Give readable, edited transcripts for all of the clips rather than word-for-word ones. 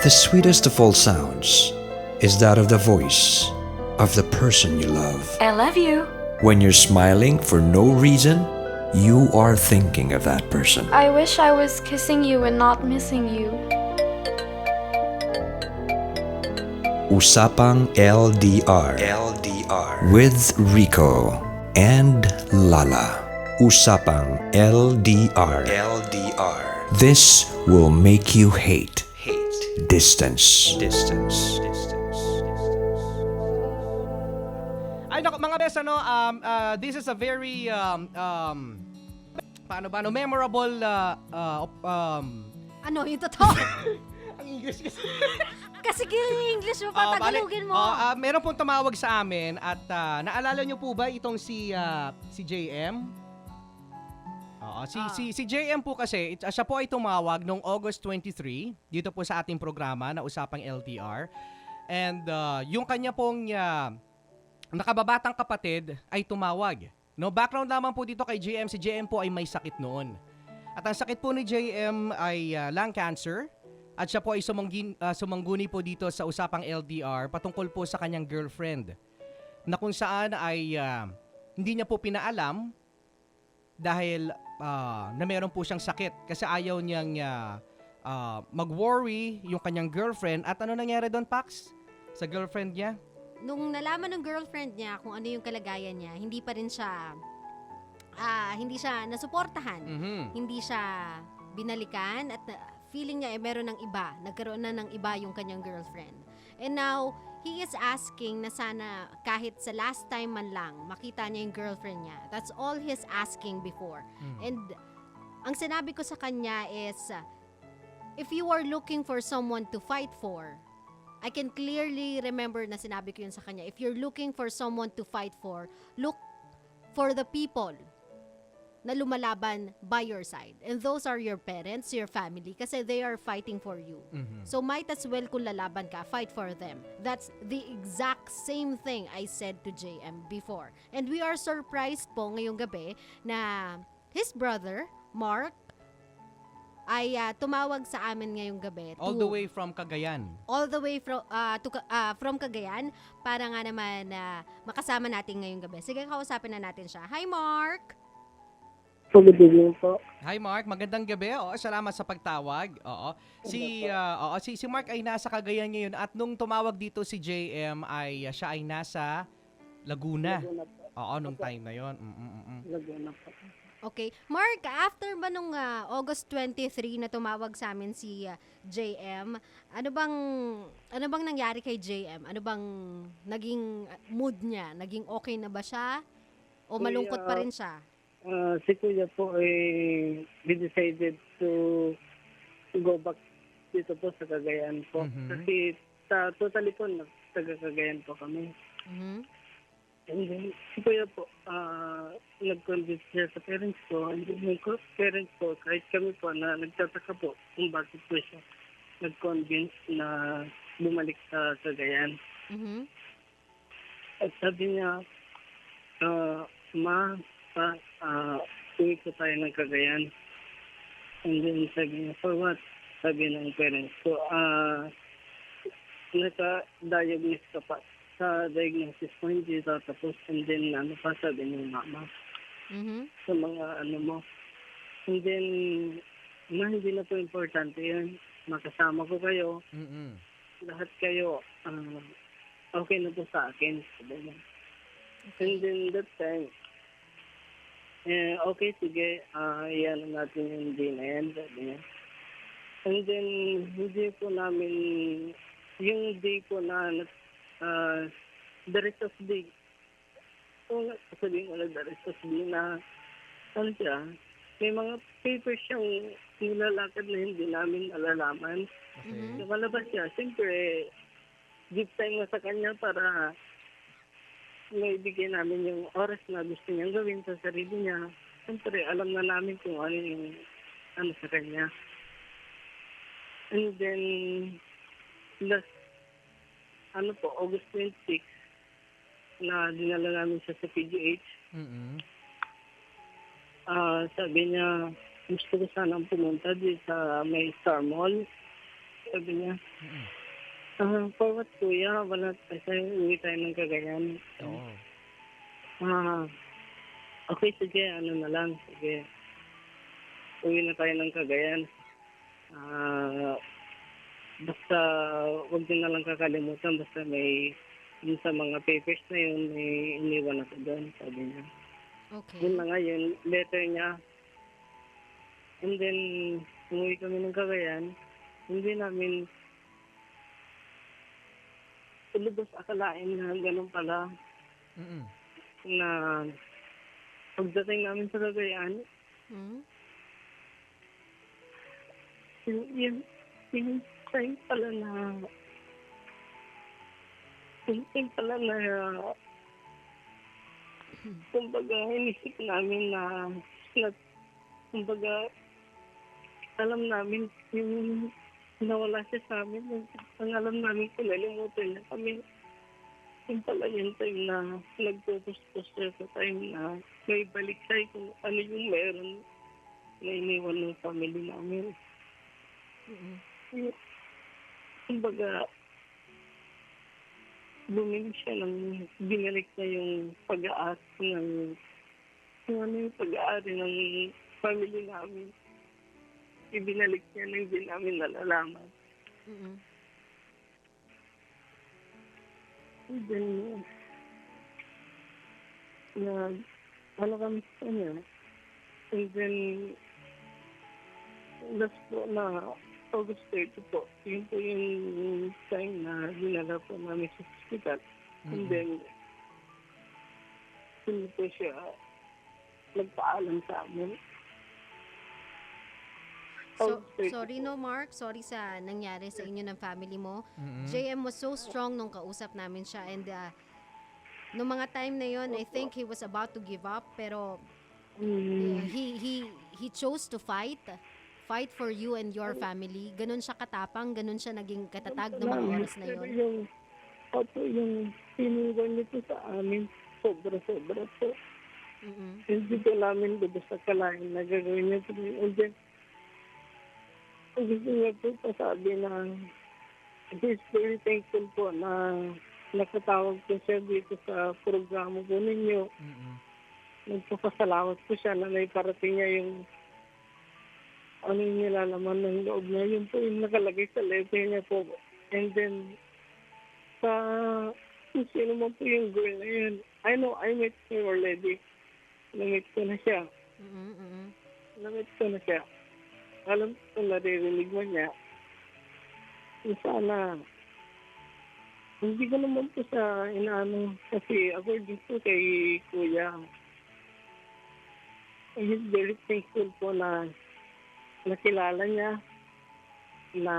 The sweetest of all sounds is that of the voice of the person you love. I love you. When you're smiling for no reason, you are thinking of that person. I wish I was kissing you and not missing you. Usapang LDR with Rico and Lala. Usapang LDR. This will make you hate distance. Ay nako mga bes, this is a very memorable Yung totoo? ang English kasi. Kasi yung English mo pa, Tagalogin mo. Meron pong tumawag sa amin at naalala niyo po ba itong si JM? Si JM po kasi, siya po ay tumawag noong August 23 dito po sa ating programa na Usapang LDR. And yung kanya pong nakababatang kapatid ay tumawag. No, background naman po dito kay JM, si JM po ay may sakit noon. At ang sakit po ni JM ay lung cancer. At siya po ay sumangguni po dito sa Usapang LDR patungkol po sa kanyang girlfriend. Na kung saan ay hindi niya po pinaalam dahil na meron po siyang sakit. Kasi ayaw niyang mag-worry yung kanyang girlfriend. At ano nangyari doon, Pax? Sa girlfriend niya? Nung nalaman ng girlfriend niya kung ano yung kalagayan niya, hindi pa rin siya, hindi siya nasuportahan. Mhm. Hindi siya binalikan at feeling niya meron ng iba. Nagkaroon na ng iba yung kanyang girlfriend. And now, he is asking na sana kahit sa last time man lang, makita niya yung girlfriend niya. That's all he's asking before. And ang sinabi ko sa kanya is, if you are looking for someone to fight for, I can clearly remember na sinabi ko yun sa kanya. If you're looking for someone to fight for, look for the people na lumalaban by your side. And those are your parents, your family, kasi they are fighting for you. Mhm. So might as well kung lalaban ka, fight for them. That's the exact same thing I said to JM before. And we are surprised po ngayong gabi na his brother, Mark, ay tumawag sa amin ngayong gabi. All the way from Cagayan. All the way from Cagayan para nga naman makasama natin ngayong gabi. Sige, kausapin na natin siya. Hi, Mark! Good evening po. Hi Mark, magandang gabi. Oo, salamat sa pagtawag. Oo. Si Mark ay nasa Cagayan ngayon at nung tumawag dito si JM ay siya ay nasa Laguna. Laguna po. Oo, nung time na 'yon. Laguna po. Okay. Mark, after ba nung August 23 na tumawag sa amin si JM, ano bang nangyari kay JM? Ano bang naging mood niya? Naging okay na ba siya? O malungkot pa rin siya? Si Kuya po we decided to go back dito po sa Cagayan po. Mhm. Kasi totally po taga-Cagayan po kami. Mhm. And then, si Kuya po, nag-convince siya sa parents ko. And then yung parents ko, kahit kami po na nagtataka po kung bakit po siya nag-convince na bumalik sa Cagayan. Mhm. At sabi niya, uwi ko tayo ng Cagayan. And then sabi niya, for what? Sabi ng parents ko, naka-diagnose ka pa. Sa diagnosis mo, hindi tatapos. And then, sabi ng mama Mhm. sa mga mo. And then, hindi na po importante yun. Makasama ko kayo. Mhm. Lahat kayo, okay na po sa akin. Sabi niya. And then, that time, okay, sige, iyan natin yung day na yan, sabi niya. And then, hindi po namin, yung day po na, the rest of day, kung sabihin ko na the rest of day na, siya, may mga papers siyang nilalakad na hindi namin alalaman. Okay. Nakalabas siya, siyempre, give time mo sa kanya para maibigay namin yung oras na gusto niyang gawin sa sarili niya. Siyempre, alam na namin kung ano yung sa kanya. And then, last, August 26, na dinala namin siya sa PGH. Mhm. Sabi niya, gusto ko sanang pumunta di sa may Star Mall. sabi niya. Mm-mm. For what, kuya? Wala kasi uwi tayo ng Cagayan. Oo. Ah, okay, sige, ano na lang, sige. Uwi na tayo ng Cagayan. Basta huwag din na lang kakalimutan, basta may yung sa mga papers na yun, may iniwan ako doon, sabi niya. Okay. Yun na nga yun, letter niya. And then, umuwi kami ng Cagayan. Hindi namin lubos akalain na ganun pala Mm-mm. na pagdating namin sa Cagayan, Mhm. yung time pala na kumbaga inisip namin na kumbaga alam namin yung nawala siya sa amin. Ang alam namin kung nalimutan niya kami. Yung pala yung time na nagpupuspos siya sa time na may balik siya kung ano yung meron na iniwan ng family namin. Mhm. Kumbaga, bumili siya ng, binalik niya yung pag-aari yung pag-aari ng family namin. Ibinalik niya na hindi namin nalalaman. Mhm. And then, ano kami sa kanya. And then, last po na August 30 po, yun po yung time na dinala po namin sa hospital. And then, yun po siya nagpaalam sa amin. So, August 30 sorry po. no, Mark. Sorry sa nangyari sa inyo ng family mo. Mm-mm. JM was so strong nung kausap namin siya and nung mga time na yon, I think he was about to give up pero he chose to fight for you and your family. Ganun siya katapang, ganun siya naging katatag ng mga oras na Pero yon. yung sinuwan niyo po sa amin, sobra-sobra po. Mhm. Hindi po namin lubos sa kalahin na gagawin niya po. And then, gusto niya po pasabi na he's very thankful po na nakatawag po siya dito sa programa po ninyo. Mm-mm. Nagpapasalamat po siya na may parating niya yung ano yung nilalaman ng loob niya. Yun po yung nakalagay sa letter niya po. And then, sa kung sino man po yung girl na yun, I know, I met her already. Namit ko na siya. Mhm. Mhm. Namit ko na siya. Alam ko naririnig mo niya. Yung sana, hindi ko naman po sa inaano kasi according po kay Kuya, he's very thankful po na nakilala niya, na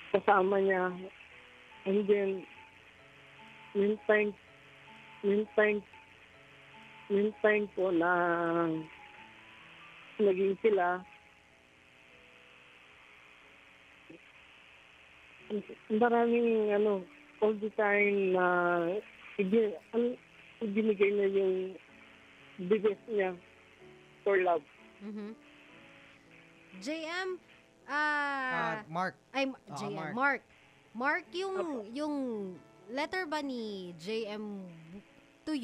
kasama niya. And then, yung time po na naging sila, maraming all the time na ibinigay niya yung biggest niya for love. Mhm. JM, Mark. JM, Mark. Mark, yung letter ba ni JM to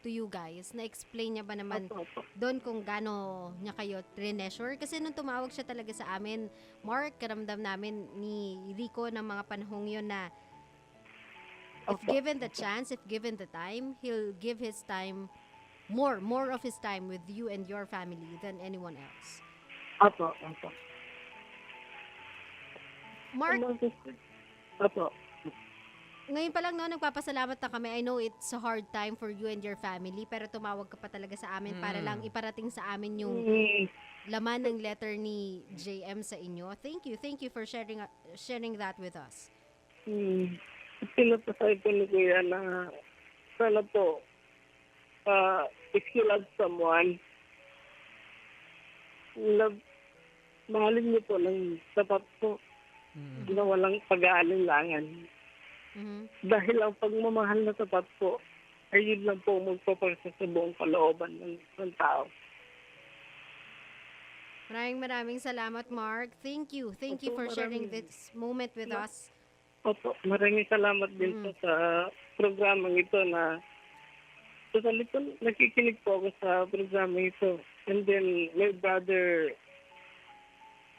you guys, na-explain niya ba naman Opo. doon kung gaano niya kayo treasure? Kasi nung tumawag siya talaga sa amin, Mark, karamdam namin ni Rico ng mga panahong yun na if Opo. given the chance, if given the time, he'll give his time, more of his time with you and your family than anyone else. Opo. Mark, Opo. ngayon pa lang no, nagpapasalamat na kami. I know it's a hard time for you and your family, pero tumawag ka pa talaga sa amin para lang iparating sa amin yung laman ng letter ni JM sa inyo. Thank you for sharing that with us. Pinapasay ko ni Kuya na sana po, if you love someone, mahalin niyo po ng tapat po, na walang pag-aalinlangan. Mhm. Dahil ang pagmamahal na tapat po, ay yun lang po magpaparsa sa buong kalooban ng tao. Maraming salamat, Mark. Thank you. Thank you Opo, for sharing maraming- this moment with us. Opo, maraming salamat din po sa programang ito na totally po nakikinig po ako sa programang ito. And then, my brother,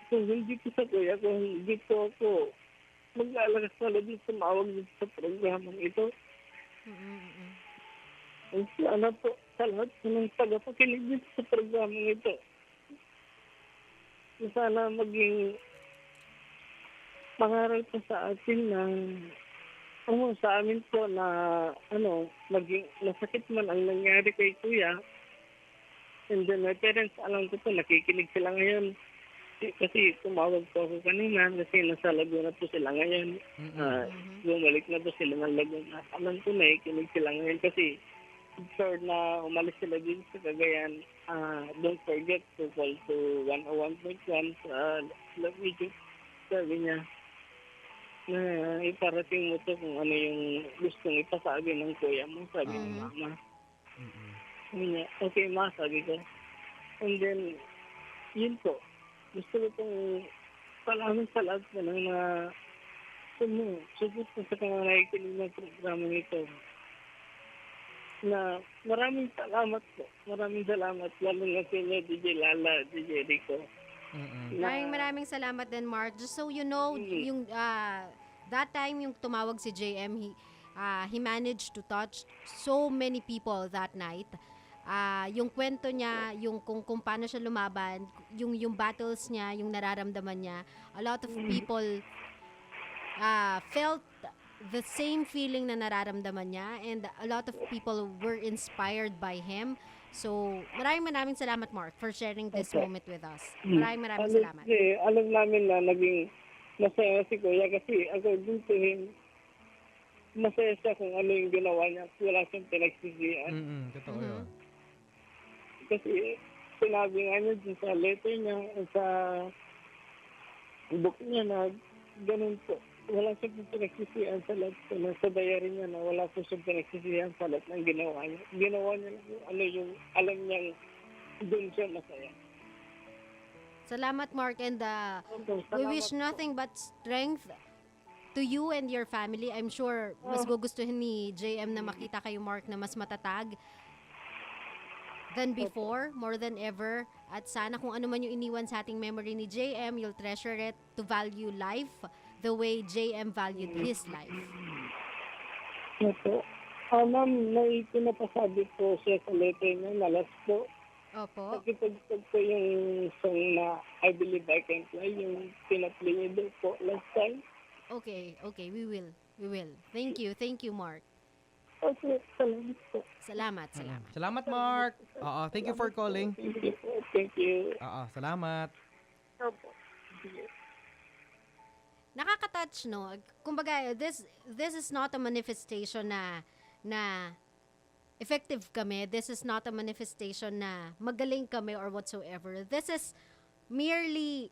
kung hindi po sa kuya, kung hindi po ako mag-aalagas pala din tumawag dito sa programang ito. And sana po sa lahat po ng tagapakinig dito sa programang ito. Sana maging pangaral po sa atin na sa amin po na maging masakit man ang nangyari kay kuya. And then my parents, alam ko po, nakikinig sila ngayon. Kasi tumawag po ako kanina kasi nasa Laguna po sila ngayon. Bumalik na po sila ng Laguna. Alam ko, nakikinig sila ngayon kasi sure na umalis sila din sa Cagayan. Don't forget to call to 101.1 sa Love Video. Sabi niya na iparating mo to kung ano yung gustong ipasabi ng kuya mo, sabi ng mama. Sabi niya, okay ma, sabi ko. And then, yun po. Gusto ko pong salamat sa lahat po ng mga sumupot po sa mga nakikinig ng programa nito. Na maraming salamat po. Maraming salamat. Lalo na sa inyo, DJ Lala, DJ Rico. Maraming salamat din, Mark. Just so you know, yung that time yung tumawag si JM, he managed to touch so many people that night. Yung kwento niya, yung kung paano siya lumaban, yung battles niya, yung nararamdaman niya, a lot of people felt the same feeling na nararamdaman niya, and a lot of people were inspired by him. So, maraming salamat, Mark, for sharing this moment with us. Maraming salamat. Kasi alam namin na naging masaya si Kuya kasi according to him, masaya siya kung ano yung ginawa niya. Wala siyang pinagsisihan. Totoo yun. Kasi sinabi nga niya dun sa letter niya, sa book niya na ganun po. Wala siyang pinagsisihan sa lahat po. Sa diary niya na wala po siyang pinagsisihan sa lahat ng ginawa niya. Ginawa niya lang ano yung alam niyang dun siya masaya. Salamat, Mark, and we Salamat wish nothing but strength to you and your family. I'm sure mas gugustuhin ni JM na makita kayo, Mark, na mas matatag than before, more than ever. At sana kung ano man yung iniwan sa ating memory ni JM, you'll treasure it to value life the way JM valued his life. Opo. Ma'am, may pinapasabi po siya sa letter niya na last po. Opo. Pagkipagpag po yung song na I Believe I Can Fly, yung pinaplay niya doon po last time. Okay, we will. Thank you, Mark. Okay, salamat po. Salamat. Salamat, Mark. Thank you for calling. Thank you po. Thank you. Salamat. Opo. Nakaka-touch, no? Kumbaga, this is not a manifestation na effective kami. This is not a manifestation na magaling kami or whatsoever. This is merely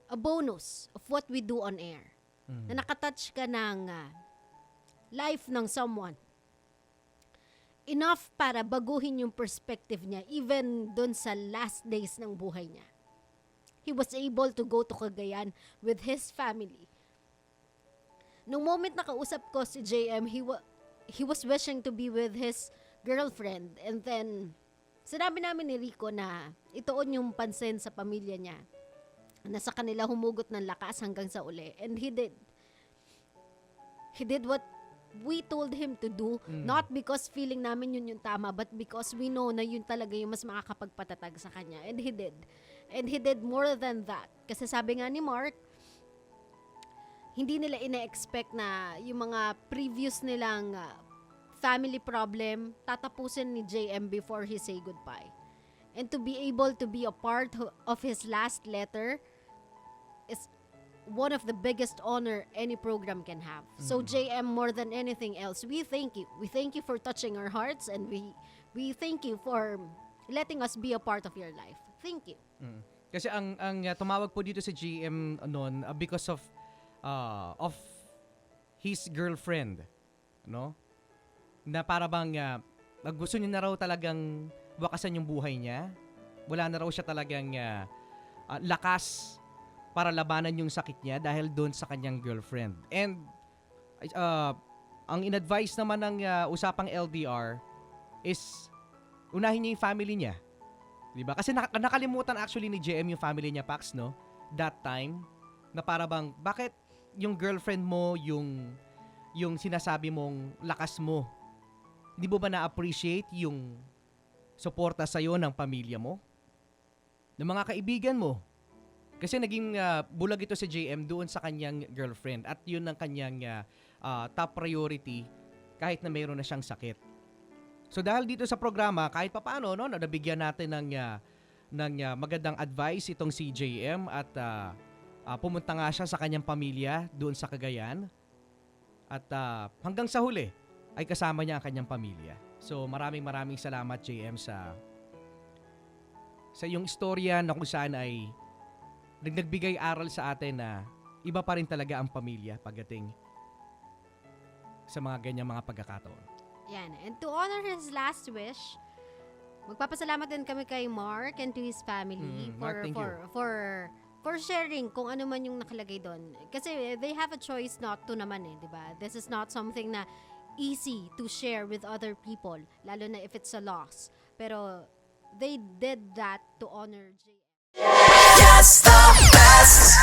a bonus of what we do on air. Na nakatouch ka ng life ng someone. Enough para baguhin yung perspective niya even dun sa last days ng buhay niya. He was able to go to Cagayan with his family. Nung moment na kausap ko si JM, he was wishing to be with his girlfriend. And then, sinabi namin ni Rico na ituon yung pansin sa pamilya niya. Na sa kanila humugot ng lakas hanggang sa uli. And he did. He did what we told him to do. Not because feeling namin yun yung tama, but because we know na yun talaga yung mas makakapagpatatag sa kanya. And he did. And he did more than that. Kasi sabi nga ni Mark, hindi nila ina-expect na yung mga previous nilang family problem tatapusin ni JM before he say goodbye. And to be able to be a part of his last letter is one of the biggest honor any program can have. So JM, more than anything else, we thank you. We thank you for touching our hearts, and we thank you for letting us be a part of your life. Thank you. Kasi ang tumawag po dito si GM noon because of his girlfriend, no? Na para bang gusto niya na raw talagang wakasan yung buhay niya. Wala na raw siya talagang lakas para labanan yung sakit niya dahil doon sa kanyang girlfriend. And ang in-advise naman ng usapang LDR is unahin niya yung family niya. 'Di ba? Kasi nakalimutan actually ni JM yung family niya, Pax, no? That time na para bang bakit yung girlfriend mo yung sinasabi mong lakas mo. Hindi mo ba na-appreciate yung suporta sa'yo ng pamilya mo? Ng mga kaibigan mo? Kasi naging bulag ito si JM doon sa kanyang girlfriend at yun ang kanyang top priority kahit na mayroon na siyang sakit. So dahil dito sa programa, kahit papaano, no, nabigyan natin ng magandang advice itong si JM at pumunta nga siya sa kanyang pamilya doon sa Cagayan. At hanggang sa huli ay kasama niya ang kanyang pamilya. So maraming salamat JM sa iyong istorya na kung saan ay nagbigay aral sa atin na iba pa rin talaga ang pamilya pagdating sa mga ganyang mga pagkakataon. Yan. And to honor his last wish, magpapasalamat din kami kay Mark and to his family Mark, thank you. for sharing kung ano man yung nakalagay doon. Kasi they have a choice not to naman di ba? This is not something na easy to share with other people, lalo na if it's a loss. Pero they did that to honor JM. Yes, the best.